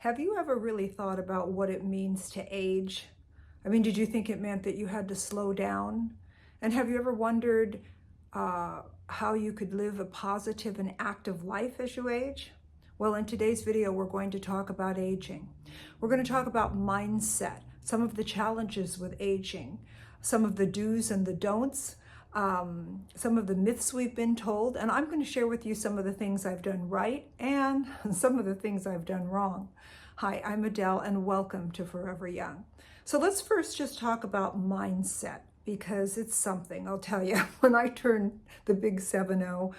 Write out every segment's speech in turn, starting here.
Have you ever really thought about what it means to age? I mean, did you think it meant that you had to slow down? And have you ever wondered how you could live a positive and active life as you age? Well, in today's video, we're going to talk about aging. We're going to talk about mindset, some of the challenges with aging, some of the do's and the don'ts, some of the myths we've been told, and I'm going to share with you some of the things I've done right and some of the things I've done wrong. Hi, I'm Adele, and welcome to Forever Young. So let's first just talk about mindset, because it's something. I'll tell you, when I turned the big 7-0,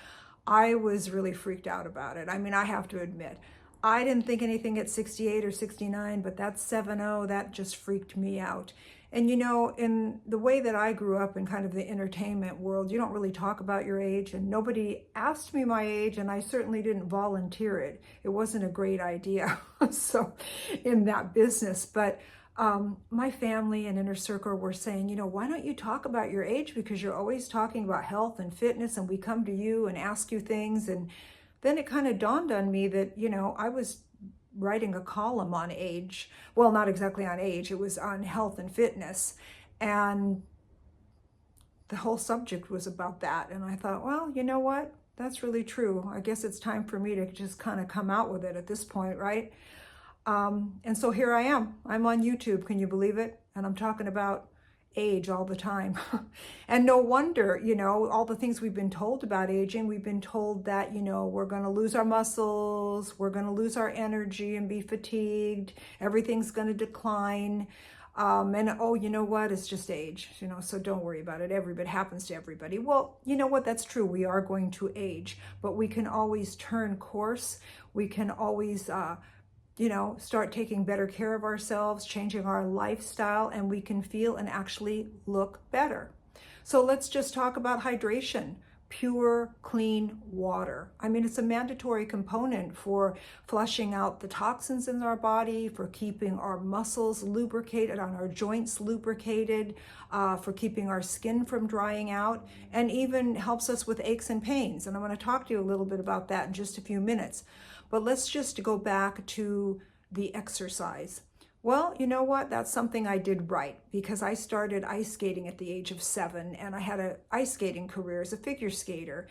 I was really freaked out about it. I mean, I have to admit, I didn't think anything at 68 or 69, but that 7-0, that just freaked me out. And you know, in the way that I grew up in kind of the entertainment world, you don't really talk about your age, and nobody asked me my age, and I certainly didn't volunteer it. It wasn't a great idea. So in that business, but my family and inner circle were saying, you know, why don't you talk about your age? Because you're always talking about health and fitness, and we come to you and ask you things. And then it kind of dawned on me that, you know, I was writing a column on age. Well, not exactly on age, it was on health and fitness. And the whole subject was about that. And I thought, well, you know what? That's really true. I guess it's time for me to just kind of come out with it at this point, right? And so here I am. I'm on YouTube. Can you believe it? And I'm talking about age all the time. And no wonder, you know, all the things we've been told about aging, we've been told that, you know, we're going to lose our muscles, we're going to lose our energy and be fatigued, everything's going to decline. And oh, you know what? It's just age, you know, so don't worry about it. It happens to everybody. Well, you know what? That's true. We are going to age, but we can always turn course. We can always, you know, start taking better care of ourselves, changing our lifestyle, and we can feel and actually look better. So let's just talk about hydration. Pure, clean water. I mean, it's a mandatory component for flushing out the toxins in our body, for keeping our muscles lubricated, on our joints lubricated, for keeping our skin from drying out, and even helps us with aches and pains. And I'm going to talk to you a little bit about that in just a few minutes. But let's just go back to the exercise. Well, you know what? That's something I did right, because I started ice skating at the age of 7, and I had an ice skating career as a figure skater.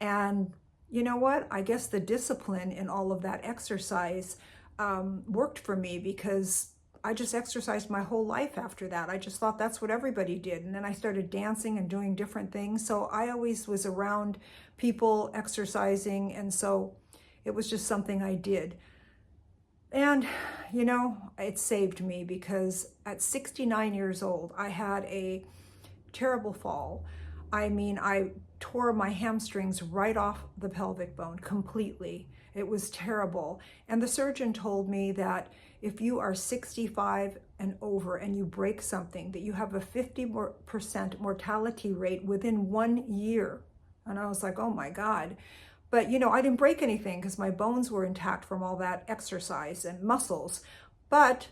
And you know what? I guess the discipline in all of that exercise worked for me, because I just exercised my whole life after that. I just thought that's what everybody did. And then I started dancing and doing different things. So I always was around people exercising, and so it was just something I did. And, you know, it saved me, because at 69 years old, I had a terrible fall. I mean, I tore my hamstrings right off the pelvic bone completely. It was terrible. And the surgeon told me that if you are 65 and over and you break something, that you have a 50% mortality rate within 1 year. And I was like, oh my God. But, you know, I didn't break anything because my bones were intact from all that exercise and muscles. But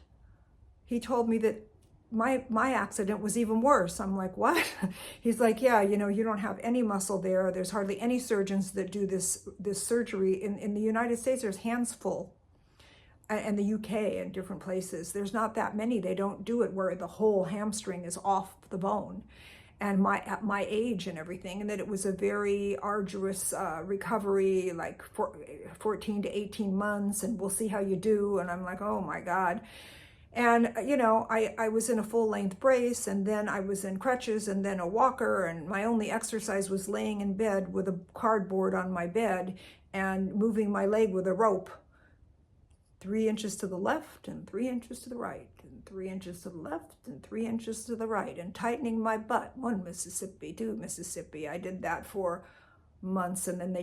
he told me that my accident was even worse. I'm like, what? He's like, yeah, you know, you don't have any muscle there. There's hardly any surgeons that do this surgery. In the United States, there's hands full. And the UK and different places, there's not that many. They don't do it where the whole hamstring is off the bone. And at my age and everything, and that it was a very arduous recovery, like 14 to 18 months, and we'll see how you do. And I'm like, oh my God. And, you know, I was in a full-length brace, and then I was in crutches, and then a walker, and my only exercise was laying in bed with a cardboard on my bed and moving my leg with a rope. 3 inches to the left and 3 inches to the right, and 3 inches to the left and 3 inches to the right, and tightening my butt. 1 Mississippi, 2 Mississippi. I did that for months, and then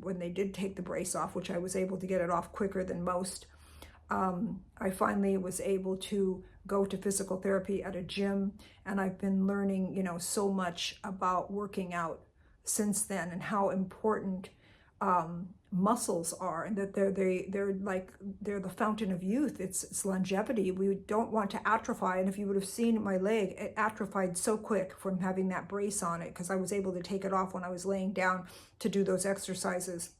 when they did take the brace off, which I was able to get it off quicker than most, I finally was able to go to physical therapy at a gym, and I've been learning, you know, so much about working out since then, and how important muscles are, and that they're the fountain of youth. It's longevity. We don't want to atrophy. And if you would have seen my leg, it atrophied so quick from having that brace on it, because I was able to take it off when I was laying down to do those exercises.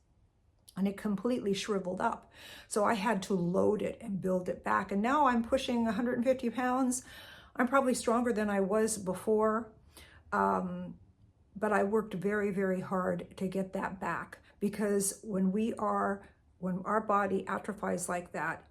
and it completely shriveled up. So I had to load it and build it back. And now I'm pushing 150 pounds. I'm probably stronger than I was before. But I worked very, very hard to get that back, because when our body atrophies like that,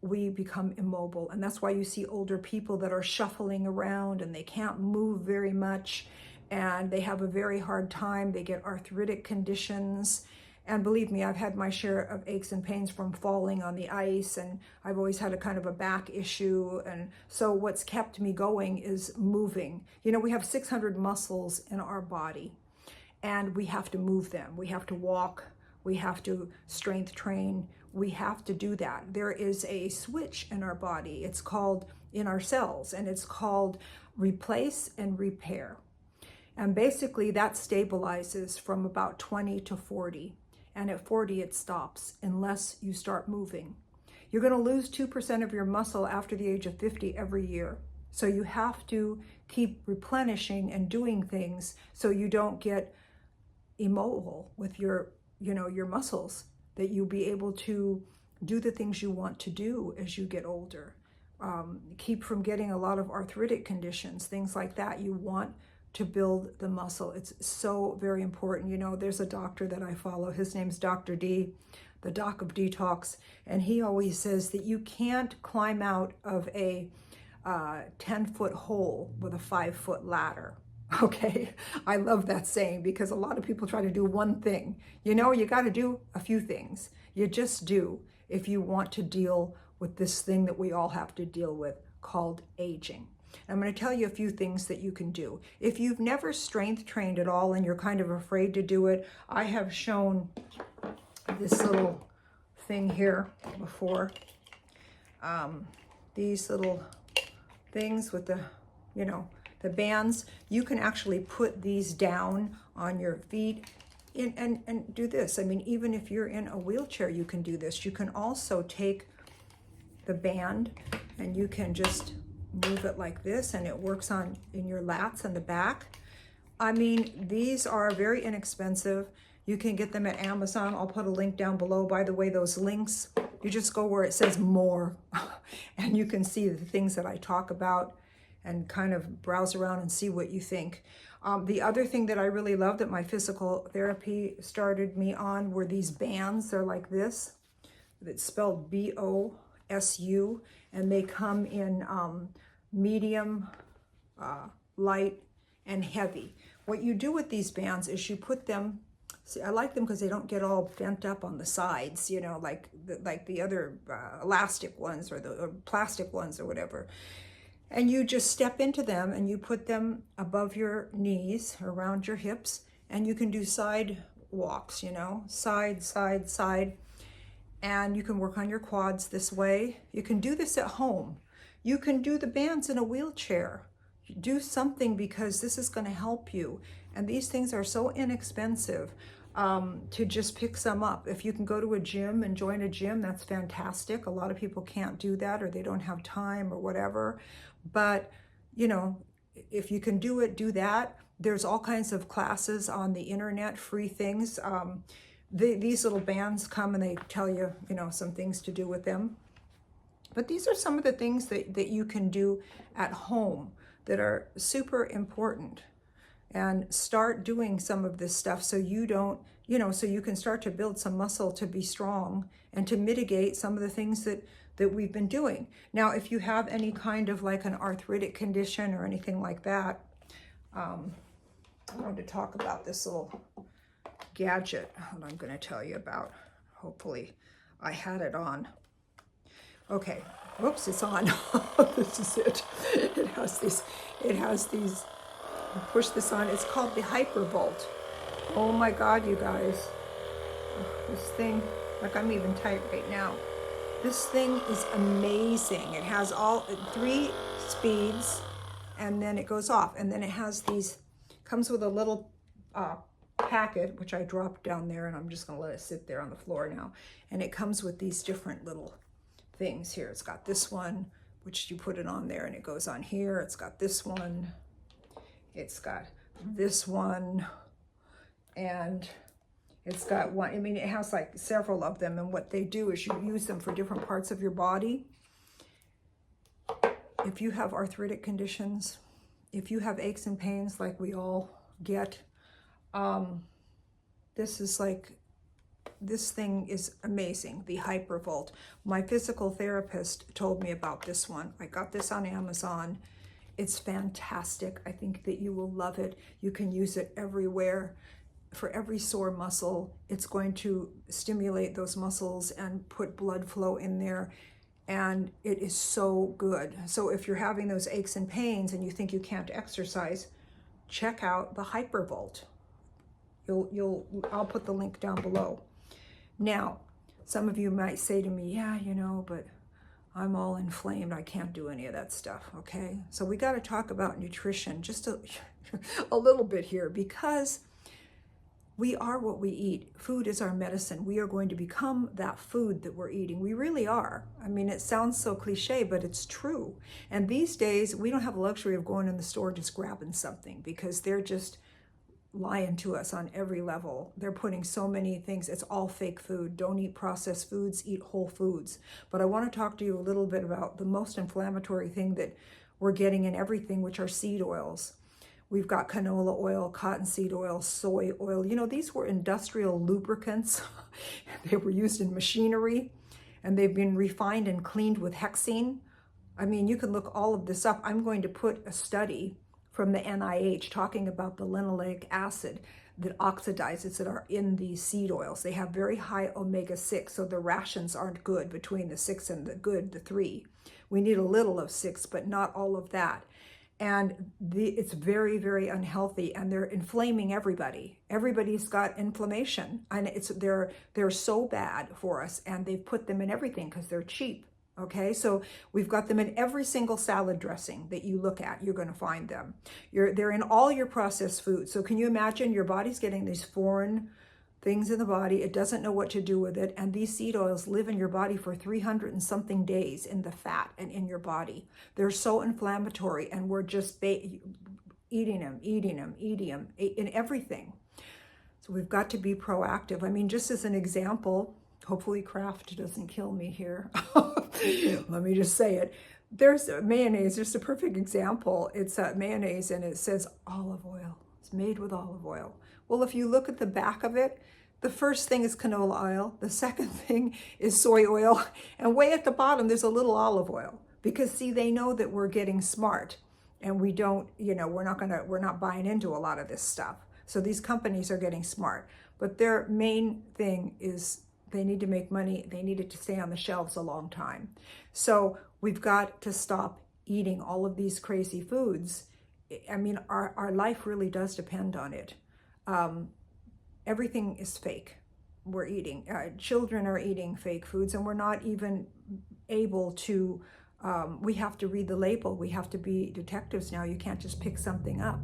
we become immobile. And that's why you see older people that are shuffling around and they can't move very much, and they have a very hard time. They get arthritic conditions. And believe me, I've had my share of aches and pains from falling on the ice, and I've always had a kind of a back issue. And so what's kept me going is moving. You know, we have 600 muscles in our body, and we have to move them. We have to walk. We have to strength train. We have to do that. There is a switch in our body. It's called, in our cells, and it's called replace and repair. And basically that stabilizes from about 20 to 40. And at 40, it stops unless you start moving. You're going to lose 2% of your muscle after the age of 50 every year. So you have to keep replenishing and doing things so you don't get immobile with your muscles, that you'll be able to do the things you want to do as you get older. Keep from getting a lot of arthritic conditions, things like that. You want to build the muscle. It's so very important. You know, there's a doctor that I follow. His name's Dr. D, the doc of detox. And he always says that you can't climb out of a 10-foot hole with a 5-foot ladder. Okay, I love that saying, because a lot of people try to do one thing. You know, you got to do a few things. You just do, if you want to deal with this thing that we all have to deal with called aging. I'm going to tell you a few things that you can do. If you've never strength trained at all and you're kind of afraid to do it, I have shown this little thing here before. These little things with the, the bands. You can actually put these down on your feet and do this. I mean, even if you're in a wheelchair, you can do this. You can also take the band and you can just move it like this, and it works in your lats and the back. I mean, these are very inexpensive. You can get them at Amazon. I'll put a link down below. By the way, those links, you just go where it says more and you can see the things that I talk about and kind of browse around and see what you think. The other thing that I really love that my physical therapy started me on were these bands. They're like this. It's spelled BOSU, and they come in medium, light, and heavy. What you do with these bands is you put them, see, I like them because they don't get all bent up on the sides, like the other elastic ones or the plastic ones or whatever. And you just step into them and you put them above your knees, around your hips, and you can do side walks, side, side, side. And you can work on your quads this way. You can do this at home. You can do the bands in a wheelchair. Do something, because this is going to help you. And these things are so inexpensive to just pick some up. If you can go to a gym and join a gym, that's fantastic. A lot of people can't do that, or they don't have time or whatever. But, if you can do it, do that. There's all kinds of classes on the internet, free things. These little bands come and they tell you, some things to do with them. But these are some of the things that you can do at home that are super important. And start doing some of this stuff so you don't, so you can start to build some muscle to be strong and to mitigate some of the things that we've been doing. Now, if you have any kind of like an arthritic condition or anything like that, I wanted to talk about this little gadget that I'm going to tell you about. Hopefully I had it on. Okay, whoops, it's on. This is it. It has these, push this on. It's called the Hypervolt. Oh my God, you guys. This thing, like I'm even tight right now. This thing is amazing. It has all 3 speeds, and then it goes off. And then it has these, comes with a little packet, which I dropped down there, and I'm just gonna let it sit there on the floor now. And it comes with these different little things here. It's got this one, which you put it on there and it goes on here. It's got this one. It's got this one. And It's got one, I mean, it has like several of them, and what they do is you use them for different parts of your body. If you have arthritic conditions, if you have aches and pains like we all get, this thing is amazing, the Hypervolt. My physical therapist told me about this one. I got this on Amazon. It's fantastic. I think that you will love it. You can use it everywhere. For every sore muscle, it's going to stimulate those muscles and put blood flow in there. And it is so good. So if you're having those aches and pains and you think you can't exercise, check out the Hypervolt. I'll put the link down below. Now, some of you might say to me, yeah, you know, but I'm all inflamed. I can't do any of that stuff, okay? So we got to talk about nutrition just a little bit here, because we are what we eat. Food is our medicine. We are going to become that food that we're eating. We really are. I mean, it sounds so cliche, but it's true. And these days, we don't have the luxury of going in the store just grabbing something, because they're just lying to us on every level. They're putting so many things. It's all fake food. Don't eat processed foods, eat whole foods. But I want to talk to you a little bit about the most inflammatory thing that we're getting in everything, which are seed oils. We've got canola oil, cottonseed oil, soy oil. You know, these were industrial lubricants. They were used in machinery, and they've been refined and cleaned with hexene. I mean, you can look all of this up. I'm going to put a study from the NIH talking about the linoleic acid that oxidizes that are in these seed oils. They have very high omega-6, so the rations aren't good between the 6 and the good, the 3. We need a little of 6, but not all of that. And it's very, very unhealthy, and they're inflaming everybody. Everybody's got inflammation, and they're so bad for us, and they've put them in everything because they're cheap. Okay, so we've got them in every single salad dressing that you look at. You're going to find them. They're in all your processed foods. So can you imagine your body's getting these foreign things in the body? It doesn't know what to do with it. And these seed oils live in your body for 300 and something days in the fat and in your body. They're so inflammatory, and we're just eating them in everything. So we've got to be proactive. I mean, just as an example, hopefully Kraft doesn't kill me here. Let me just say it. There's mayonnaise, just a perfect example. It's mayonnaise, and it says olive oil. It's made with olive oil. Well, if you look at the back of it, the first thing is canola oil. The second thing is soy oil. And way at the bottom, there's a little olive oil. Because see, they know that we're getting smart, and we don't, you know, we're not buying into a lot of this stuff. So these companies are getting smart. But their main thing is they need to make money. They need it to stay on the shelves a long time. So we've got to stop eating all of these crazy foods. I mean, our life really does depend on it. Everything is fake. We're eating. Children are eating fake foods, and we're not even able to, we have to read the label. We have to be detectives now. You can't just pick something up.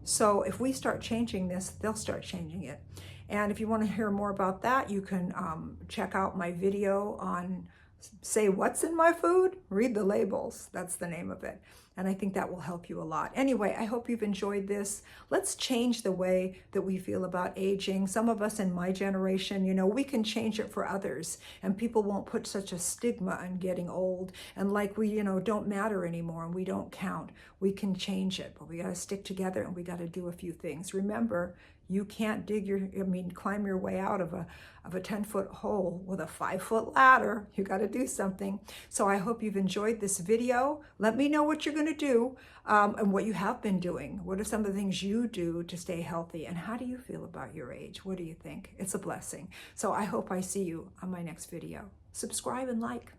So if we start changing this, they'll start changing it. And if you want to hear more about that, you can check out my video on Say What's in My Food? Read the labels. That's the name of it. And I think that will help you a lot. Anyway, I hope you've enjoyed this. Let's change the way that we feel about aging. Some of us in my generation, you know, we can change it for others, and people won't put such a stigma on getting old. And like we, you know, don't matter anymore and we don't count. We can change it, but we got to stick together, and we got to do a few things. Remember, you can't climb your way out of a 10-foot hole with a 5-foot ladder. You got to do something. So I hope you've enjoyed this video. Let me know what you're going to do and what you have been doing. What are some of the things you do to stay healthy? And how do you feel about your age? What do you think? It's a blessing. So I hope I see you on my next video. Subscribe and like.